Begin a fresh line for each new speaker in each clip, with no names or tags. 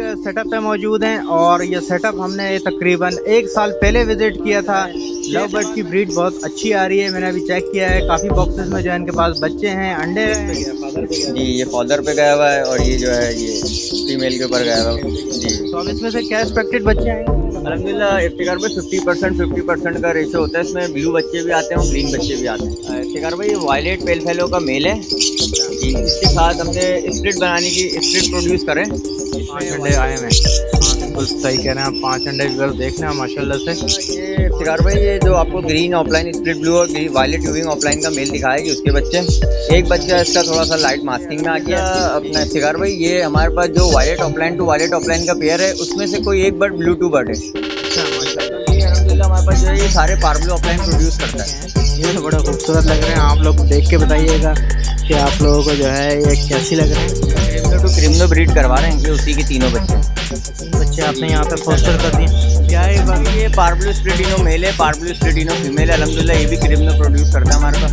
Setup पे मौजूद हैं और ये सेटअप हमने तकरीबन 1 साल पहले विजिट किया था। लव बर्ड की ब्रीड बहुत अच्छी आ रही है, मैंने अभी चेक किया है। काफ़ी बॉक्सेस में जो है इनके पास बच्चे हैं, अंडे हैं।
जी, ये फादर पे गया हुआ है और ये जो है ये फीमेल के ऊपर गया हुआ है। जी,
तो अब इसमें से क्या एक्सपेक्टेड बच्चे आएंगे?
अल्हम्दुलिल्लाह इफ्तिकार भाई 50% का रेशो होता है। इसमें ब्लू बच्चे भी आते हैं और ग्रीन बच्चे भी आते हैं। इफ्तिकार भाई वायलेट पेल फेलो का मेल है जी। इसके साथ हमने स्प्लिट बनाने की स्प्लिट प्रोड्यूस करें।
5 अंडे आए हैं। हाँ बिल्कुल सही कह रहे हैं आप, 5 अंडे अगर देखना है माशाल्लाह से।
ये इफ्तिकार भाई ये जो आपको ग्रीन ऑफलाइन स्प्लिट ब्लू और वायलेट यूविंग ऑफलाइन का मेल दिखाया कि उसके बच्चे, एक बच्चा इसका थोड़ा सा लाइट मास्किंग में आ गया अपना। इफ्तिकार भाई ये हमारे पास जो violet opaline to violet opaline का पेयर है उसमें से कोई एक बर्ड ब्लू टू बर्ड है। ये अल्हम्दुलिल्लाह हमारे पास जो है ये सारे पार्बलो ऑफलाइन प्रोड्यूस करता है।
ये तो बड़ा खूबसूरत लग रहे हैं, आप लोग देख के बताइएगा कि आप लोगों को जो है ये कैसी लग रहे हैं।
क्रिम्नो टू क्रिम्नो ब्रीड करवा रहे हैं, ये उसी के तीनों बच्चे
आपने यहाँ पे पोस्टर कर दिए।
क्या है बाकी ये पार्बलो स्प्लिटिनो मेल है, पार्बलो स्प्लिटिनो फीमेल है। अल्हम्दुलिल्लाह ये भी क्रिम्नो प्रोड्यूस करता है हमारे पास।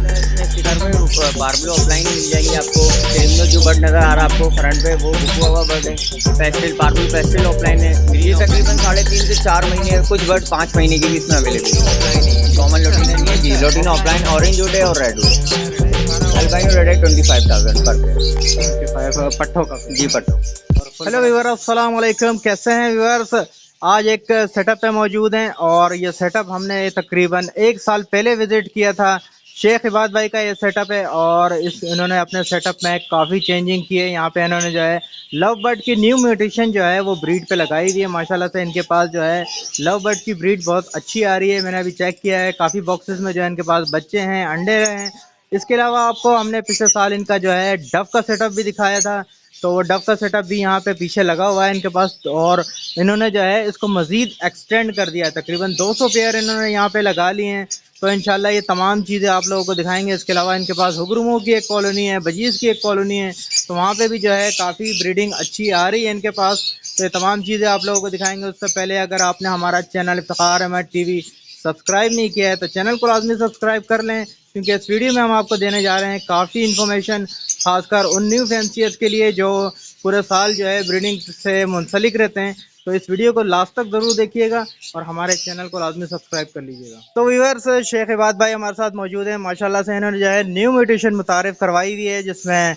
पार्बलो ऑफलाइन मिल जाएंगे आपको। क्रिम्नो जो बर्ड नज़र आ रहा है आपको फ्रंट पे वो रुका हुआ बर्ड है। पेस्टल पार्बलो पेस्टल ऑफलाइन है। ये तकरीबन 3.5 से 4 महीने, कुछ बर्ड 5 महीने की भी इसमें अवेलेबल है। कॉमन लोटिना नहीं है जी, लोटिना ऑफलाइन ऑरेंज वुड है और रेड वुड। अल्बाइनो रेड है 25,000 पर पेयर
पट्ठों का
जी पट्टो।
हेलो व्यूअर्स, अस्सलाम वालेकुम, कैसे हैं व्यूअर्स। आज एक सेटअप पे मौजूद हैं और ये सेटअप हमने तकरीबन 1 साल पहले विजिट किया था। शेख इबाद भाई का ये सेटअप है और इन्होंने अपने सेटअप में काफ़ी चेंजिंग की है। यहाँ पे इन्होंने जो है लव बर्ड की न्यू म्यूटेशन जो है वो ब्रीड पे लगाई हुई है। माशाल्लाह से इनके पास जो है लव बर्ड की ब्रीड बहुत अच्छी आ रही है, मैंने अभी चेक किया है। काफ़ी बॉक्सेस में जो है इनके पास बच्चे हैं, अंडे हैं। इसके अलावा आपको हमने पिछले साल इनका जो है डव का सेटअप भी दिखाया था, तो वो डव का सेटअप भी यहाँ पे पीछे लगा हुआ है इनके पास। और इन्होंने जो है इसको मज़ीद एक्सटेंड कर दिया है, तकरीबन 200 पेयर इन्होंने यहाँ पे लगा लिए हैं। तो इंशाल्लाह ये तमाम चीज़ें आप लोगों को दिखाएंगे। इसके अलावा इनके पास हुगरुमों की एक कॉलोनी है, बजीज़ की एक कॉलोनी है, तो वहाँ पे भी जो है काफ़ी ब्रीडिंग अच्छी आ रही है इनके पास। तो ये तमाम चीज़ें आप लोगों को दिखाएंगे। उससे पहले अगर आपने हमारा channel Iftikhar Ahmed TV subscribe नहीं किया है तो चैनल को लाजमी सब्सक्राइब कर लें, क्योंकि इस वीडियो में हम आपको देने जा रहे हैं काफ़ी इन्फॉर्मेशन, खासकर उन न्यू फैंसियर्स के लिए जो पूरे साल जो है ब्रीडिंग से मुंसलिक रहते हैं। तो इस वीडियो को लास्ट तक ज़रूर देखिएगा और हमारे चैनल को लाजमी सब्सक्राइब कर लीजिएगा। तो व्यूअर्स, शेख इबाद भाई हमारे साथ मौजूद हैं। माशाल्लाह से इन्होंने जो है न्यू म्यूटेशन मुतारिफ करवाई हुई है, जिसमें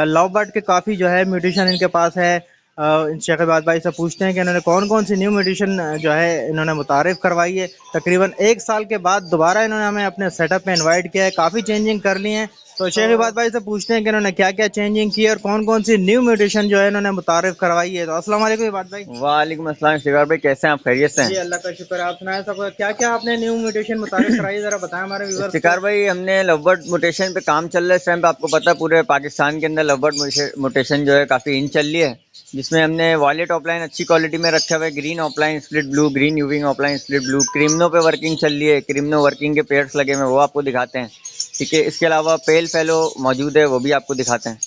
लव बर्ड के काफ़ी जो है म्यूटेशन इनके पास है। शेख इबाद भाई से पूछते हैं कि इन्होंने कौन कौन सी न्यू म्यूटेशन जो है इन्होंने मुतारिफ करवाई है। तकरीबन 1 साल के बाद दोबारा इन्होंने हमें अपने सेटअप में इनवाइट किया है, काफ़ी चेंजिंग कर ली है। तो शेख इबाद भाई से पूछते हैं कि इन्होंने क्या क्या चेंजिंग की और कौन कौन सी न्यू म्यूटेशन जो है इन्होंने मुतारिफ करवाई है। तो अस्सलाम वालेकुम इबाद भाई।
वालेकुम अस्सलाम शिकार भाई, कैसे हैं आप? खैरियत से
जी
हैं?
अल्लाह का शुक्र है, आप सुनाए सब क्या क्या आपने न्यू म्यूटेशन मुतारिफ कराई है, जरा बताएं हमारे व्यूअर्स
शिकार भाई हमने लवबर्ड म्यूटेशन पे काम चल रहा है इस टाइम पे। आपको पता है पूरे पाकिस्तान के अंदर लवबर्ड म्यूटेशन जो है काफ़ी इन चल रही है, जिसमें हमने वायलेट ऑफलाइन अच्छी क्वालिटी में रखा हुआ है, green opaline split blue, green euwing opaline split blue, creamino पे वर्किंग चल रही है। क्रिम्नो वर्किंग के पेयर्स लगे हुए हैं, वो आपको दिखाते हैं। ठीक है, इसके अलावा पेल फेलो मौजूद है, वो भी आपको दिखाते हैं।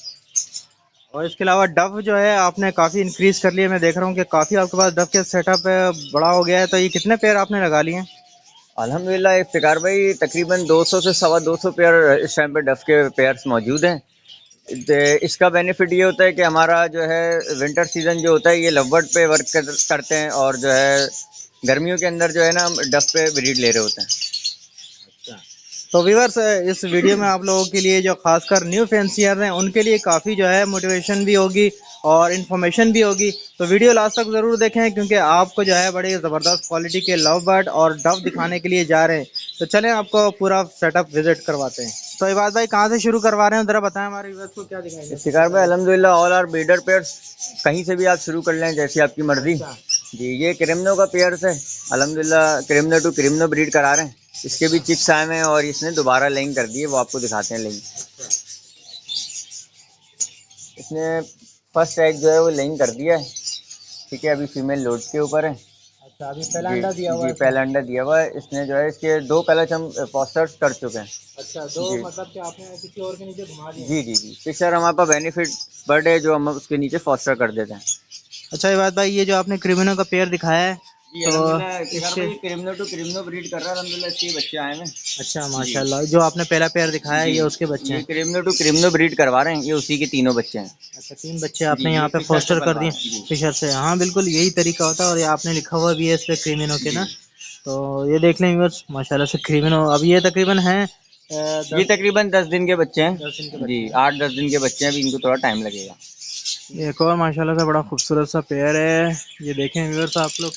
और इसके अलावा डव जो है आपने काफ़ी इंक्रीज़ कर लिया। मैं देख रहा हूँ कि काफ़ी आपके पास डव के सेटअप बड़ा हो गया है। तो ये कितने पेयर आपने लगा लिए हैं?
अल्हम्दुलिल्लाह इफ्तिकार भाई तकरीबन 200 से 225 पेयर इस टाइम पे डफ के पेयर्स मौजूद हैं। इसका बेनिफिट ये होता है कि हमारा जो है विंटर सीज़न जो होता है ये लवबर्ड पे वर्क करते हैं, और जो है गर्मियों के अंदर जो है ना हम डफ पे ब्रीड ले रहे होते हैं।
तो व्यूअर्स, इस वीडियो में आप लोगों के लिए जो खासकर न्यू फैंसियर हैं उनके लिए काफ़ी जो है मोटिवेशन भी होगी और इन्फॉर्मेशन भी होगी। तो वीडियो लास्ट तक ज़रूर देखें, क्योंकि आपको जो है बड़ी ज़बरदस्त क्वालिटी के लव बर्ड और डव दिखाने के लिए जा रहे हैं। तो चलें आपको पूरा सेटअप विजिट करवाते हैं। तो इबाद भाई कहाँ से शुरू करवा रहे हैं, ज़रा बताएं हमारे व्यूअर्स को क्या दिखाएंगे।
शिकार भाई अल्हम्दुलिल्लाह ऑल आर ब्रीडर पेयर्स, कहीं से भी आप शुरू कर लें जैसी आपकी मर्जी जी। ये क्रिम्नो का पेयर्स है, अल्हम्दुलिल्लाह क्रिम्नो टू क्रिम्नो ब्रीड करा रहे हैं। इसके भी चिक्स आए हैं और इसने दोबारा लेइंग कर दी है, वो आपको दिखाते हैं लेइंग। इसने फर्स्ट एग जो है वो लेइंग कर दिया है। ठीक है, अभी फीमेल लोड के ऊपर है।
अच्छा, अभी पहला अंडा दिया हुआ
जी
है।
पहला अंडा दिया हुआ है इसने जो है। इसके 2 पैलेट हम फॉस्टर्स कर चुके हैं।
अच्छा, दो मतलब कि आपने किसी और के नीचे घुमा दिया।
जी फिशर हमारे पास बेनिफिट बर्ड है जो हम उसके नीचे फॉस्टर कर देते हैं।
अच्छा इबाद भाई, ये जो आपने क्रिमिनो का पेयर दिखाया है
जी
तो
अल्हम्दुलिल्लाह इफ्तिकार
इसके
भाई क्रिम्नो टू क्रिम्नो ब्रीड कर रहा है अल्हम्दुलिल्लाह, इसके बच्चे आए हैं।
अच्छा
जी
माशाल्लाह, जो आपने पहला पेयर दिखाया है
जी,
ये उसके बच्चे
ये
हैं।
क्रिम्नो टू क्रिम्नो ब्रीड करवा रहे हैं, ये उसी के तीनों बच्चे हैं।
अच्छा, 3 बच्चे
जी
आपने यहाँ
ये
पे
फिशर से
फोस्टर कर
पलवा
दिए
रहे हैं। जी
फिशर से। हाँ बिल्कुल यही तरीका होता है, और ये आपने लिखा हुआ भी है इस पे क्रिमिनो के
जी,
ना। तो ये देख लें व्यूअर्स, माशाल्लाह से क्रिमिनो अब ये तकरीबन है
ये
10
तकरीबन 10 दिन के बच्चे हैं।
10 दिन के
जी
बच्चे हैं।
8-10 दिन के बच्चे हैं, अभी इनको थोड़ा टाइम लगेगा।
ये एक और माशाल्लाह से बड़ा खूबसूरत सा पेयर है, ये देखें व्यूअर्स आप लोग।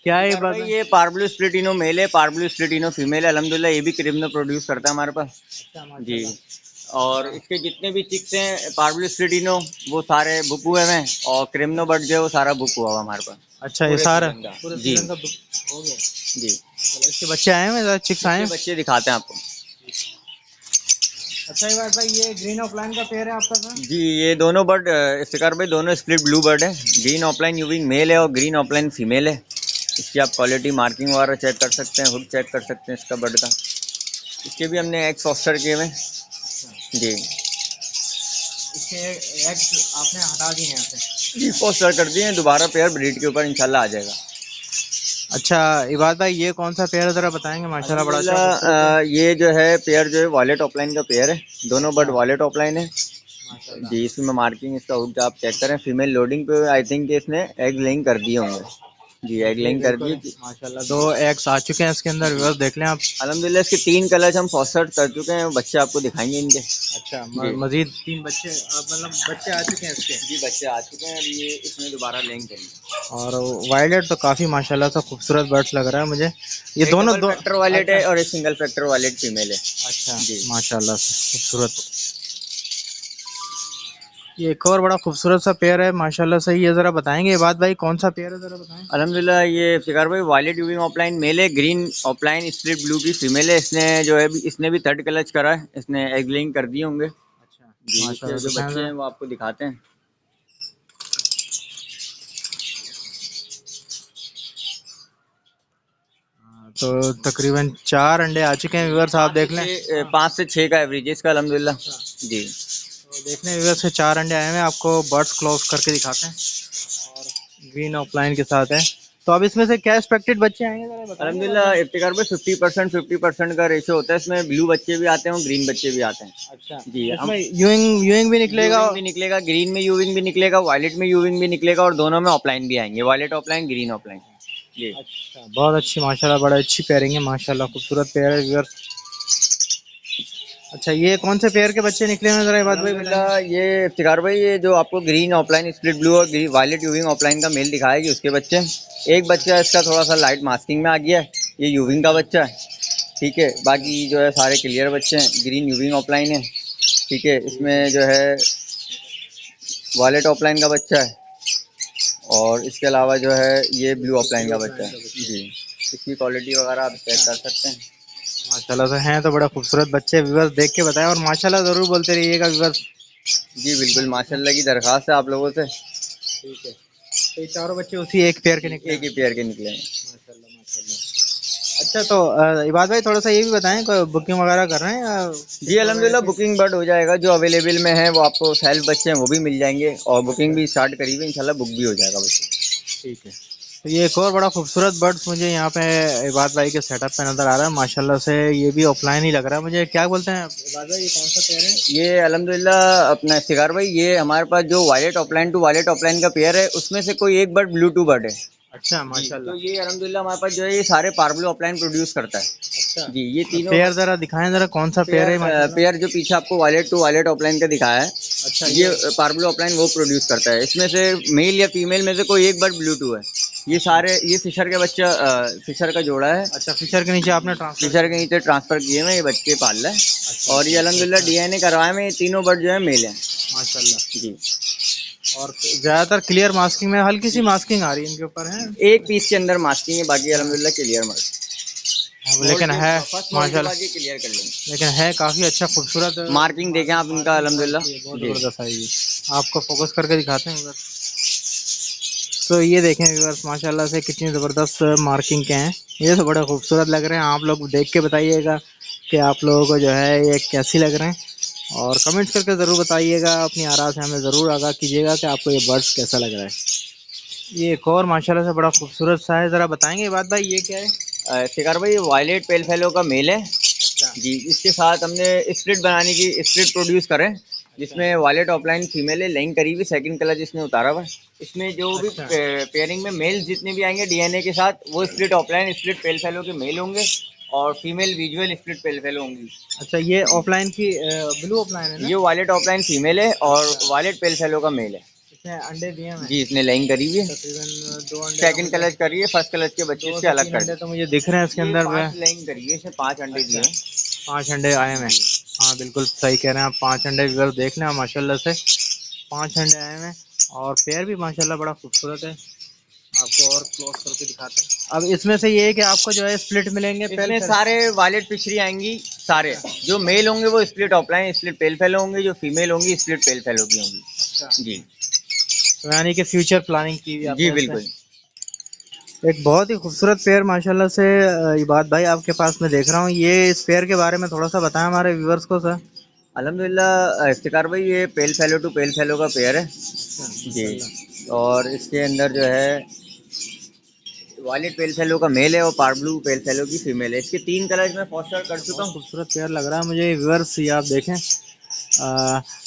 क्या है ये
इफ्तिकार
बात
भाई
है?
ये पार्बलू स्प्लिटिनो मेल है, पार्बलू स्प्लिटिनो फीमेल है, अल्हम्दुलिल्लाह ये भी क्रिम्नो प्रोड्यूस करता है हमारे पास।
अच्छा
जी
माशाल्लाह।
और इसके जितने भी चिक्स हैं पार्बलू स्प्लिटिनो वो सारे बुक हुए हैं, और क्रिम्नो बर्ड जो है वो सारा बुक हुआ हुआ हमारे पास
अच्छा ये
पूरे
सारा
सीजन का।
पूरे
जी
सीजन का हो गया
जी,
माशाल्लाह। इसके बच्चे आए हैं, चिक्स आए
इसके
हैं।
बच्चे दिखाते हैं आपको।
अच्छा ये बात भाई, ये ग्रीन ऑफलाइन का पेयर है आपका सर?
जी ये दोनों बर्ड इफ्तिकार भाई दोनों स्प्लिट ब्लू बर्ड है। ग्रीन ऑफलाइन यूविंग मेल है और ग्रीन ऑफलाइन फीमेल है। इसकी आप क्वालिटी मार्किंग वगैरह चेक कर सकते हैं, हुड चेक कर सकते हैं इसका बर्ड का। इसके भी हमने एग फॉस्टर किए हुए हैं।
अच्छा,
जी
इसके एग्स आपने हटा दिए हैं यहाँ से?
जी फॉस्टर कर दिए हैं, दोबारा पेयर ब्रीड के ऊपर इंशाल्लाह आ जाएगा।
अच्छा इबाद भाई, ये कौन सा पेयर है जरा बताएंगे? माशाल्लाह बड़ा अच्छा खूबसूरत है।
अल्हम्दुलिल्लाह ये जो है पेयर जो है वॉलेट ऑफलाइन का पेयर है, दोनों
अच्छा
बर्ड वॉलेट ऑफलाइन है।
माशाल्लाह।
जी इसमें मार्किंग इसका हुड आप चेक करें, फीमेल लोडिंग पे आई थिंक इसने एग लेइंग कर दिए होंगे। जी एग
जी
लेइंग कर
बिल्कुल
दिए।
माशाल्लाह, 2 एग्स आ चुके हैं इसके अंदर,
जी
व्यूअर्स देख लें आप।
अल्हम्दुलिल्लाह इसके 3 कलर्स हम फॉस्टर कर चुके हैं, बच्चे आपको दिखाएंगे इनके।
अच्छा
जी
मजीद 3 बच्चे मतलब बच्चे आ चुके हैं इसके।
जी बच्चे आ चुके हैं, अभी ये इसमें दोबारा लेंग करेंगे।
और वायलेट तो काफ़ी माशाल्लाह से खूबसूरत बर्ड्स लग रहा है मुझे, ये
एक
दोनों
डबल
दो।
फैक्टर वालेट
अच्छा
है और एक सिंगल फैक्टर वालेट फीमेल है।
अच्छा
जी
माशाल्लाह से खूबसूरत। ये एक और बड़ा खूबसूरत सा पेयर है माशाल्लाह से, ये ज़रा बताएंगे ये बात भाई, कौन सा पेयर है ज़रा बताएं?
अल्हम्दुलिल्लाह ये फिकार भाई वायलेट यूविंग ऑफलाइन मेल है, ग्रीन ऑफलाइन स्प्लिट ब्लू की फीमेल है। इसने जो है इसने भी थर्ड क्लच करा है, इसने एग लेइंग कर दिए होंगे।
अच्छा
जी इसके
माशाल्लाह,
जो
दिखाएं
बच्चे
ज़रा।
हैं वो आपको दिखाते हैं।
तो तकरीबन 4 अंडे आ चुके हैं व्यूअर्स, आप देख लें।
5 से 6 का एवरेज है इसका अल्हम्दुलिल्लाह।
अच्छा,
जी
तो देख लें व्यूअर्स से 4 अंडे आए हैं, आपको बर्ड्स क्लोज करके दिखाते हैं, और ग्रीन ऑफलाइन के साथ है। तो अब इसमें से क्या एक्सपेक्टेड बच्चे आएंगे ज़रा बताएंगे
अल्हम्दुलिल्लाह
बाद में?
इफ्तिकार भाई 50% का रेशो होता है इसमें, ब्लू बच्चे भी आते हैं और ग्रीन बच्चे भी आते हैं।
अच्छा,
जी हम
इसमें यूइंग यूइंग भी निकलेगा?
यूविंग भी निकलेगा, ग्रीन में यूविंग भी निकलेगा, वायलेट में यूविंग भी निकलेगा, और दोनों में ऑफलाइन भी आएंगे, वायलेट ऑफलाइन ग्रीन ऑफलाइन। जी
अच्छा बहुत अच्छी माशाल्लाह, बड़ा अच्छी पेयरिंग है माशाल्लाह, खूबसूरत पेयर है व्यूअर्स। अच्छा ये कौन से पेयर के बच्चे निकले हैं ज़रा ये बात भाई बताएंगे?
अल्हम्दुलिल्लाह ये इफ्तिकार भाई ये जो आपको ग्रीन ऑफलाइन स्प्लिट ब्लू और वायलेट यूविंग ऑफलाइन का मेल दिखाएगी उसके बच्चे हैं। एक बच्चा इसका थोड़ा सा लाइट मास्किंग में आ गया है, ये यूविंग का बच्चा है। ठीक है बाकी जो है सारे क्लियर बच्चे हैं, ग्रीन यूविंग ऑफलाइन है। ठीक है इसमें जो है वायलेट ऑफलाइन का बच्चा है, और इसके अलावा जो है ये ब्लू ऑफलाइन का बच्चा है। जी इसकी क्वालिटी वगैरह आप चेक कर सकते हैं।
माशाल्लाह से हैं तो बड़ा खूबसूरत बच्चे, व्यूअर्स देख के बताएं, और माशाल्लाह ज़रूर बोलते रहिएगा व्यूअर्स।
जी बिल्कुल माशाल्लाह की दरख्वास्त है आप लोगों से।
ठीक है, तो ये चारों बच्चे उसी एक पेयर के निकले
एक
हैं?
ही पेयर के निकले हैं।
माशाल्लाह माशाल्लाह। अच्छा तो इबाद भाई थोड़ा सा ये भी बताएं, कोई बुकिंग वगैरह कर रहे हैं या
जी
टिकट वगैरह
अल्हम्दुलिल्लाह
की?
बुकिंग बर्ड हो जाएगा, जो अवेलेबल में है वो आपको सेल्फ बच्चे हैं वो भी मिल जाएंगे, और बुकिंग भी स्टार्ट करी हुई इंशाल्लाह बुक भी हो जाएगा बच्चे।
ठीक है, तो ये एक और बड़ा खूबसूरत बर्ड्स मुझे यहाँ पे इबाद भाई के सेटअप पे नज़र आ रहा है माशाल्लाह से, ये भी ऑफलाइन ही लग रहा है मुझे। क्या बोलते हैं इबाद भाई, ये कौन सा पेयर है?
ये अल्हम्दुलिल्लाह अपना इफ्तिकार भाई ये हमारे पास जो violet opaline to violet opaline का पेयर है उसमें से कोई एक बर्ड ब्लू टू बर्ड है।
अच्छा
जी तो
माशाल्लाह।
ये अल्हम्दुलिल्लाह हमारे पास जो है ये सारे पार्बलो ऑफलाइन प्रोड्यूस करता है।
अच्छा
जी ये तीनों
पेयर ज़रा दिखाएं ज़रा, कौन सा पेयर
पेयर
है माशाल्लाह?
पेयर जो पीछे आपको वायलेट टू वायलेट ऑफलाइन का दिखाया है,
अच्छा
ये पार्बलो ऑफलाइन वो प्रोड्यूस करता है। इसमें से मेल या फीमेल में से कोई एक बर्ड ब्लू टू है। ये सारे ये फिशर के बच्चा फिशर का जोड़ा है।
अच्छा फिशर के नीचे आपने ट्रांसफर?
फिशर के नीचे ट्रांसफर किए हुए ये बच्चे पाल रहा है,
अच्छा
और ये अल्हम्दुलिल्लाह डीएनए करवाए में ये तीनों बर्ड जो है मेल हैं।
माशाल्लाह।
जी
और ज़्यादातर क्लियर मास्किंग में, हल्की सी मास्किंग आ रही है इनके ऊपर है?
एक पीस के अंदर मास्किंग है, बाकी अल्हम्दुलिल्लाह क्लियर मर्ड।
लेकिन है माशाल्लाह,
क्लियर कर लेंगे।
लेकिन है काफ़ी अच्छा खूबसूरत
मार्किंग देखें आप इनका अल्हम्दुलिल्लाह।
बहुत
जी
ज़बरदस्त है ये, आपको फोकस करके दिखाते हैं व्यूअर्स। तो ये देखें व्यूअर्स माशाल्लाह से कितनी ज़बरदस्त मार्किंग के हैं, ये तो बड़े खूबसूरत लग रहे हैं। आप लोग देख के बताइएगा कि आप लोगों को जो है ये कैसी लग रहे हैं, और कमेंट्स करके ज़रूर बताइएगा, अपनी आरा से हमें ज़रूर आगाह कीजिएगा कि आपको ये बर्ड्स कैसा लग रहा है। ये एक और माशाल्लाह से बड़ा खूबसूरत सा है, जरा बताएंगे बात भाई ये क्या है?
शिकार भाई वायलेट पेल फेलो का मेल है
अच्छा
जी। इसके साथ हमने स्प्लिट बनाने की स्प्लिट प्रोड्यूस करें, जिसमें वायलेट ऑफलाइन फीमेल है, लाइन करीबी सेकंड कलर जिसने उतारा हुआ है। इसमें जो भी
अच्छा
पेयरिंग में मेल्स जितने भी आएंगे डीएनए के साथ, वो स्प्लिट ऑफलाइन स्प्लिट पेल फेलो के मेल होंगे और फीमेल विजुअल स्प्लिट पेल फेलो होंगी।
अच्छा, ये ऑफलाइन की ब्लू ऑफलाइन है ना?
ये वायलेट ऑफलाइन फीमेल है और
अच्छा,
वायलेट पेल फेलो का मेल है
इसने अंडे दिए हैं
जी। इसने लाइन करी हुई है,
तकरीबन 2 अंडे तो
सेकंड
मुझे,
कलच करी है, फर्स्ट कलच के बच्चे
2
इसके
से
अलग
3
कर
अंडे
दिए।
तो मुझे दिख रहे हैं इसके
ये
अंदर।
5 लाइन करी है, इसने 5 अंडे दिए
अच्छा,
हैं
5 अंडे आए हैं।
जी।
हाँ बिल्कुल सही कह रहे हैं आप, 5 अंडे अगर देख लें माशाल्लाह से 5 अंडे आए हैं। और पेयर भी माशाल्लाह बड़ा खूबसूरत है, आपको और क्लोज करके दिखाते हैं। अब इसमें से ये है कि आपको जो है स्प्लिट मिलेंगे पेल
इसमें
फेल।
सारे वायलेट फिशरी आएंगी सारे।
अच्छा
जो मेल होंगे वो स्प्लिट ऑफलाइन स्प्लिट पेल फेलो होंगे, जो फीमेल होंगी स्प्लिट पेल फेलो की होंगी
अच्छा,
जी।
तो यानी कि फ्यूचर प्लानिंग की हुई
जी
आपने इसमें।
बिल्कुल।
एक बहुत ही खूबसूरत पेयर माशाल्लाह से इबाद भाई आपके पास मैं देख रहा हूँ, ये इस पेयर के बारे में थोड़ा सा बताएं हमारे व्यूवर्स को सर।
अल्हम्दुलिल्लाह इफ्तिकार भाई, ये pale fallow to pale fallow का पेयर है
अच्छा
जी।
माशाल्लाह।
और इसके अंदर जो है वायलेट पेल फेलो का मेल है और पार ब्लू पेल फेलो की फीमेल है। इसके 3 कलर में फॉस्टर कर चुका
बहुत
हूँ।
खूबसूरत पेयर लग रहा है मुझे व्यूवर्स, ये आप देखें।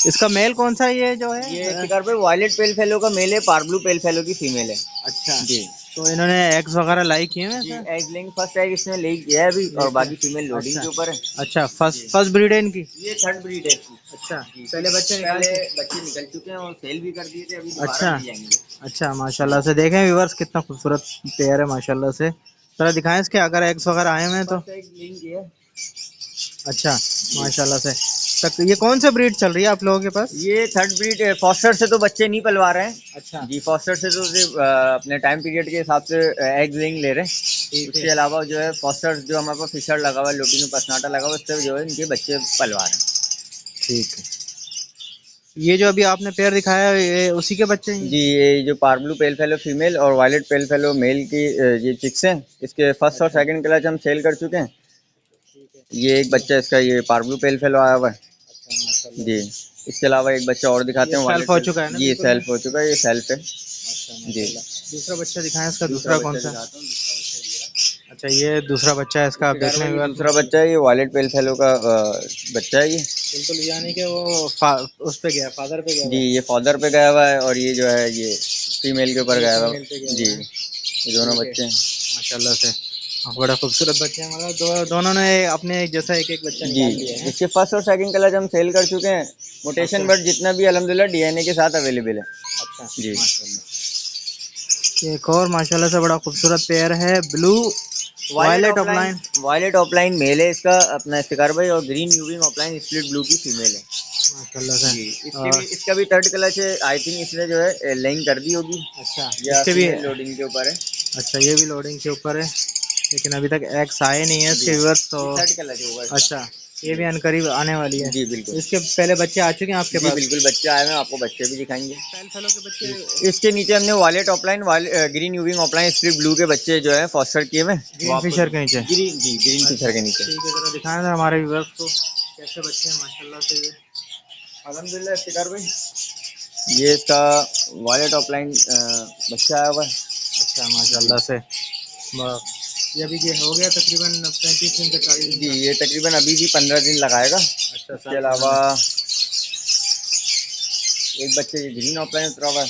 इसका मेल कौन सा है ये जो है?
ये इफ्तिकार भाई वायलेट पेल फेलो का मेल है, पार ब्लू पेल फेलो की फीमेल है
अच्छा,
जी।
तो इन्होंने एग्स वगैरह लाई किए हैं
जी
सर?
एग लेंगे, फर्स्ट एग इसने ले किया है अभी और
लेके,
बाकी फीमेल लोडिंग
अच्छा
के ऊपर है
अच्छा, फर्स्ट
जी।
फर्स्ट ब्रीड है इनकी?
ये थर्ड ब्रीड है इसकी
अच्छा,
जी।
पहले बच्चे निकाल
पहले
के?
बच्चे निकल चुके हैं और सेल भी कर दिए थे, अभी दोबारा
अच्छा
मिल जाएंगे
अच्छा, माशाल्लाह से देखें व्यूवर्स कितना खूबसूरत पेयर है माशाल्लाह से। जरा दिखाएं इसके अगर एग्स वगैरह आए हुए हैं तो।
फर्स्ट एग लिंक है
अच्छा
जी।
माशाल्लाह से। तक ये कौन सा ब्रीड चल रही है आप लोगों के पास?
ये थर्ड ब्रीड है। फॉस्टर से तो बच्चे नहीं पलवा रहे हैं
अच्छा
जी। फॉस्टर से तो सिर्फ अपने टाइम पीरियड के हिसाब से एग लेंग ले रहे हैं।
ठीक है,
उसके अलावा जो है फॉस्टर जो हमारे पास फिशर लगा हुआ है, लोटिनो पसनाटा लगा हुआ है, उससे जो है इनके बच्चे पलवा रहे हैं
ठीक है। ये जो अभी आपने पेयर दिखाया है ये उसी के बच्चे हैं?
जी। ये जो पार्बलू पेल फेलो फीमेल और वायलेट पेल फेलो मेल की ये चिक्स हैं। इसके फर्स्ट और
अच्छा
सेकंड क्लच हम सेल कर चुके हैं।
ठीक है।
ये एक बच्चा इसका ये पार्बलू पेल फेलो आया हुआ है
अच्छा माशाल्लाह
जी।
से।
इसके अलावा एक बच्चा और दिखाते
ये
हैं
सेल्फ
वायलेट
हो
पेल।
चुका है ना
ये
बिल्कुल?
सेल्फ हो चुका है, ये सेल्फ है
अच्छा
जी।
माशाल्लाह। दूसरा बच्चा दिखाएं इसका,
दूसरा
दूसरा कौन
बच्चा
सा?
दिखाता हूँ, दूसरा बच्चा ये रहा।
अच्छा ये दूसरा बच्चा है इसका, आप देख लें
ये
व्यूअर्स।
दूसरा बच्चा है, ये वायलेट पेल फेलो का बच्चा है ये
बिल्कुल, यानी कि वो उस पे गया, फादर पे गया
जी।
हुआ है।
ये फादर पे गया हुआ है और ये जो है ये फीमेल के ऊपर
ये
गया हुआ
फीमेल पे गया
है जी।
हुआ है।
ये दोनों
ठीक है
बच्चे हैं
माशाल्लाह से। हाँ, बड़ा खूबसूरत बच्चे हैं, मगर दोनों ने अपने एक जैसा एक एक बच्चा
जी।
निकाल लिया है।
इसके फर्स्ट और सेकंड कलर हम सेल कर चुके हैं।
अच्छा
मोटेशन बट जितना भी अल्हम्दुलिल्लाह डीएनए के साथ अवेलेबल है
अच्छा
जी।
माशाल्लाह। एक और माशाल्लाह से बड़ा खूबसूरत पेयर है blue violet opaline.
Violet opaline male है इसका अपना स्टिकर भाई, और green euwing opaline split blue की फीमेल है
माशाल्लाह से।
जी।
और
इसका भी थर्ड कलर है, आई थिंक इसने जो है लाइन कर दी होगी
अच्छा
या
इसके भी,
फीमेल लोडिंग के ऊपर है
अच्छा ये भी लोडिंग के ऊपर है, लेकिन अभी तक एग्स आए नहीं है
जी।
इसके व्यूअर्स तो।
थर्ड कलर होगा इसका।
अच्छा, ये भी अनकरीब आने वाली है।
जी बिल्कुल।
इसके पहले बच्चे आ चुके हैं आपके
जी
पास?
बिल्कुल, बच्चे आए हैं, आपको बच्चे भी दिखाएंगे।
पेल फेलो के बच्चे
इसके नीचे हमने violet offline green euwing opaline split blue के बच्चे जो है फॉस्टर किए हुए हैं, वो
ग्रीन
आपको
फिशर के नीचे?
ग्रीन जी ग्रीन फिशर के नीचे।
ठीक है, जरा दिखाएं ना हमारे व्यूअर्स को कैसे बच्चे हैं माशाल्लाह से ये।
अल्हम्दुलिल्लाह इफ्तिकार भाई, ये इसका वायलेट ऑफलाइन बच्चा आया हुआ है
अच्छा माशाल्लाह से। ये अभी ये हो गया तकरीबन 35 दिन का, 40 दिन
जी।
का।
ये तकरीबन अभी भी 15 दिन लगाएगा।
अच्छा,
इसके अलावा एक बच्चे ये ग्रीन ऑफलाइन उतरा हुआ है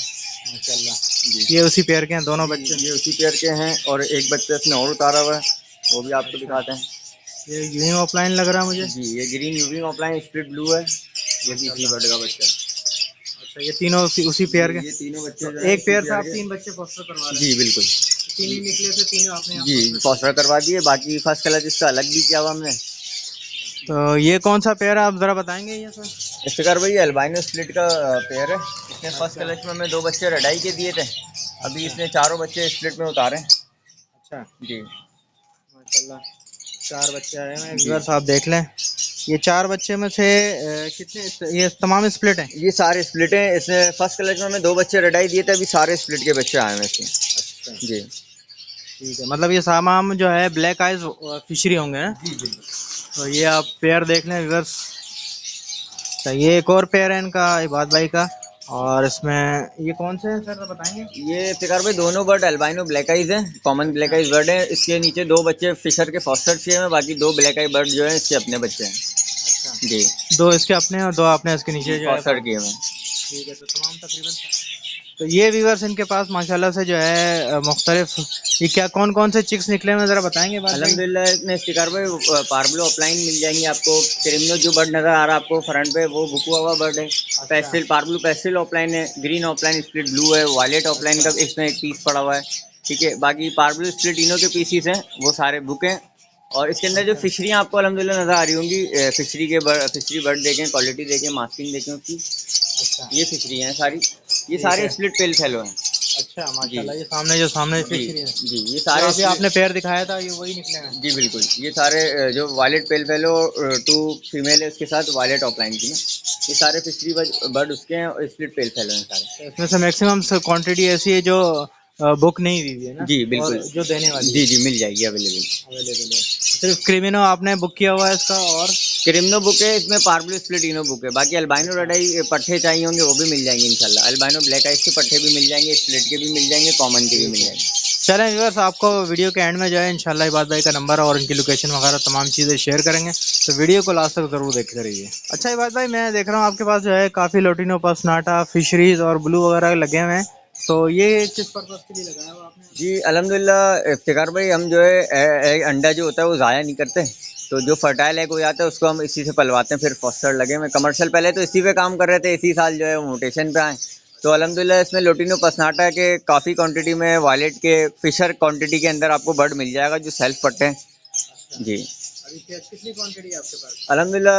माशाल्लाह।
जी।
ये उसी पेयर के हैं दोनों बच्चे?
ये उसी पेयर के हैं और एक बच्चा इसने और उतारा हुआ है, वो भी आपको
अच्छा,
दिखाते हैं
ये ग्रीन ऑफलाइन लग रहा है मुझे
जी। ये green euwing opaline split blue है, ये भी इसी बर्ड का बच्चा है।
अच्छा, ये तीनों उसी पेयर के?
ये तीनों बच्चे
तो
जो हैं
एक पेयर
इसी
से आप
के।
3 बच्चे फॉस्टर करवा रहे
जी
हैं?
बिल्कुल।
3 ही निकले थे, तीनों आपने
जी फॉस्टर करवा दिए, बाकी फर्स्ट कलर इसका अलग भी किया हुआ हमने।
तो ये कौन सा पेयर है आप जरा बताएंगे ये सर?
इफ्तिकार भाई अल्बाइनो स्प्लिट का पेयर है। इसने फर्स्ट कलच में हमें 2 बच्चे रेडाई के दिए थे, अभी इसने चारों बच्चे स्प्लिट में उतारे
अच्छा
जी।
माशाल्लाह, 4 बच्चे आए हैं
जी।
व्यूअर्स, आप देख लें। ये 4 बच्चे में से कितने, ये तमाम स्प्लिट हैं?
ये सारे स्प्लिट हैं। इसने फर्स्ट कलच में हमें 2 बच्चे रेडाई दिए थे, अभी सारे स्प्लिट के बच्चे आए हैं इसमें
अच्छा
जी।
ठीक है, मतलब ये तमाम जो है ब्लैक आइज फिशरी होंगे हैं?
जी बिल्कुल।
तो ये आप पेयर देख लें व्यूअर्स। तो ये एक और पेयर है इनका इबाद भाई का, और इसमें ये कौन से हैं सर बताएंगे?
ये इफ्तिकार भाई दोनों बर्ड अल्बाइनो ब्लैक आइज हैं, कॉमन ब्लैक आइज बर्ड है। इसके नीचे दो बच्चे फिशर के फॉस्टर चाहिए हैं, बाकी दो ब्लैक आई बर्ड जो है इसके अपने बच्चे हैं।
अच्छा,
जी
दो इसके अपने और दो आपने इसके नीचे जो है
फॉस्टर किए हुए हैं।
ठीक है, तो तमाम तकरीबन तो ये व्यूअर्स इनके पास माशाल्लाह से जो है मुख्तलिफ ये क्या कौन कौन से चिक्स निकले हैं ज़रा बताएंगे बात भाई?
अल्हम्दुलिल्लाह इसमें इफ्तिकार भाई पार्बलो ऑफलाइन मिल जाएंगे आपको। क्रिमिनो जो बर्ड नज़र आ रहा है आपको फ्रंट पे वो बुकुआ हुआ बर्ड है। पेस्टिल पार्बलो पेस्टिल ऑफलाइन है, ग्रीन ऑफलाइन स्प्लिट ब्लू है, वायलेट ऑफलाइन का इसमें एक पीस पड़ा हुआ है। ठीक है, बाकी पार्बलो स्प्लिट इनो के पीसीस हैं वो सारे बुक हैं। और इसके अंदर जो फिशरियाँ आपको अल्हम्दुलिल्लाह नज़र आ रही होंगी, फिशरी बर्ड देखें, क्वालिटी देखें, मास्किंग देखें उसकी।
अच्छा,
ये फिशरी हैं सारी, ये
ठीक
सारे
है।
स्प्लिट पेल फेलो हैं।
अच्छा माशाल्लाह, ये सामने जो सामने
जी
फिशरी है
जी, ये
जो
सारे
अभी आपने पेयर दिखाया था ये वही निकले हैं।
जी बिल्कुल, ये सारे जो violet pale fallow to female है उसके साथ वायलेट ऑफलाइन की ना, ये सारे फिशरी बर्ड उसके हैं और स्प्लिट पेल फेलो हैं सारे।
इसमें से मैक्सिमम क्वांटिटी ऐसी है जो बुक नहीं हुई है ना,
जी
और
बिल्कुल,
जो देने वाली
जी जी मिल जाएगी अवेलेबल।
अवेलेबल है। सिर्फ क्रिमिनो आपने बुक किया हुआ है इसका, और
क्रिमिनो बुक है, इसमें पार्बलो स्प्लिटिनो बुक है। बाकी अल्बाइनो रेड आई पट्टे चाहिए होंगे वो भी मिल जाएंगे इंशाल्लाह। अल्बाइनो ब्लैक आइज के पट्टे भी मिल जाएंगे, स्प्लिट के भी मिल जाएंगे, कॉमन के भी मिल जाएंगे।
चलें व्यूअर्स, आपको वीडियो के एंड में जो है इंशाल्लाह इबाद भाई का नंबर और इनकी लोकेशन वगैरह तमाम चीज़ें शेयर करेंगे, तो वीडियो को लास्ट तक ज़रूर देखते रहिए। अच्छा इबाद भाई, मैं देख रहा हूँ आपके पास जो है काफ़ी लोटिनो पसनाटा फिशरीज और ब्लू वगैरह लगे हुए हैं, तो ये किस पर्पज़ के लिए लगाया हुआ आपने?
जी अल्हम्दुलिल्लाह इफ्तिकार भाई, हम जो है अंडा जो होता है वो ज़ाया नहीं करते। तो जो फर्टाइल एग हो जाता है उसको हम इसी से पलवाते हैं, फिर फॉस्टर लगे हुए कमर्शियल पहले तो इसी पे काम कर रहे थे, इसी साल जो है वो मोटेशन पे आए। तो अल्हम्दुलिल्लाह इसमें लोटिनो पसनाटा के काफ़ी क्वांटिटी में, वायलेट के फिशर क्वांटिटी के अंदर आपको बर्ड मिल जाएगा जो सेल्फ पट्टे हैं। जी
अभी कितनी क्वांटिटी है आपके पास?
अल्हम्दुलिल्लाह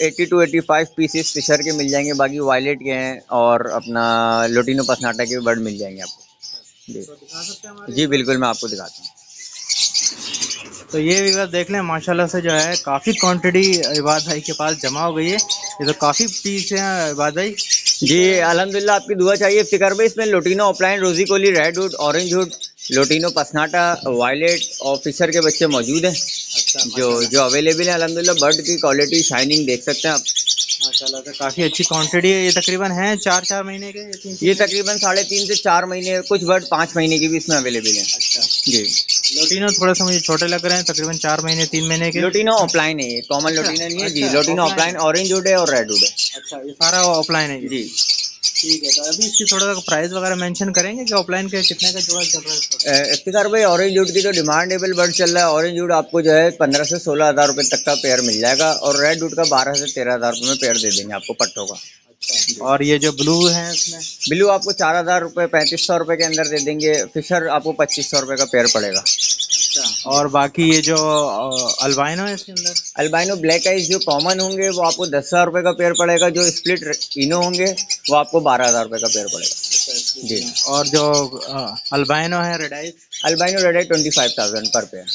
80 to 85 पीसेस फिशर के मिल जाएंगे, बाकी वायलेट के हैं और अपना लोटिनो पसनाटा के भी बर्ड मिल जाएंगे आपको। जी
तो दिखा सकते हैं हमारे?
जी बिल्कुल, मैं आपको दिखाता हूँ।
तो ये व्यूअर्स देख लें माशाल्लाह से जो है काफ़ी क्वांटिटी इबाद भाई के पास जमा हो गई है, ये तो काफ़ी पीस हैं इबाद भाई।
जी अल्हम्दुलिल्लाह आपकी दुआ चाहिए इफ्तिकार भाई। इसमें lutino opaline, roseicollis, red hood, orange hood, lutino personata, violet और फिशर के बच्चे मौजूद हैं
अच्छा
जो अवेलेबल हैं। अल्हम्दुलिल्लाह बर्ड की क्वालिटी, शाइनिंग देख सकते हैं आप।
माशाल्लाह से काफ़ी अच्छी क्वांटिटी है, ये तकरीबन है 4-4 महीने के,
ये तकरीबन 3.5 से 4 महीने, कुछ बर्ड 5 महीने की भी इसमें अवेलेबल हैं।
अच्छा,
जी
लोटिनो थोड़ा सा मुझे छोटे लग रहे हैं, तकरीबन 4 महीने 3 महीने के।
लोटिनो ऑफलाइन है, ये कॉमन
अच्छा,
लोटिनो नहीं है जी।
अच्छा,
लोटिनो
ऑफलाइन
ऑफलाइन,
है।
ऑरेंज हुड है और रेड हुड है।
अच्छा, ये सारा ऑफलाइन है ये?
जी
ठीक है, तो अभी इसकी थोड़ा सा प्राइस वगैरह मेंशन करेंगे कि ऑफलाइन के कितने का जोड़ा चल रहा है इसका?
इफ्तिकार भाई, ऑरेंज वुड की तो डिमांडेबल बर्ड चल रहा है। ऑरेंज वुड आपको जो है 15 से 16 हज़ार रुपये तक का पेयर मिल जाएगा, और रेड वुड का 12 से 13 हज़ार रुपये में पेयर दे देंगे आपको पट्टों का।
अच्छा, और ये जो ब्लू है इसमें?
ब्लू आपको 4 हज़ार रुपये 3500 रुपये के अंदर दे देंगे। फिशर आपको 2500 रुपये का पेयर पड़ेगा।
अच्छा, और बाकी ये जो अल्बाइनो है इसके अंदर?
अल्बाइनो ब्लैक आइज जो कॉमन होंगे वो आपको 10,000 रुपये का पेयर पड़ेगा। जो स्प्लिट इनो होंगे वो आपको 12,000 रुपये का पेयर पड़ेगा। जी,
और जो अल्बाइनो है रेड आइज?
अल्बाइनो रेड है 25,000 पर पेयर।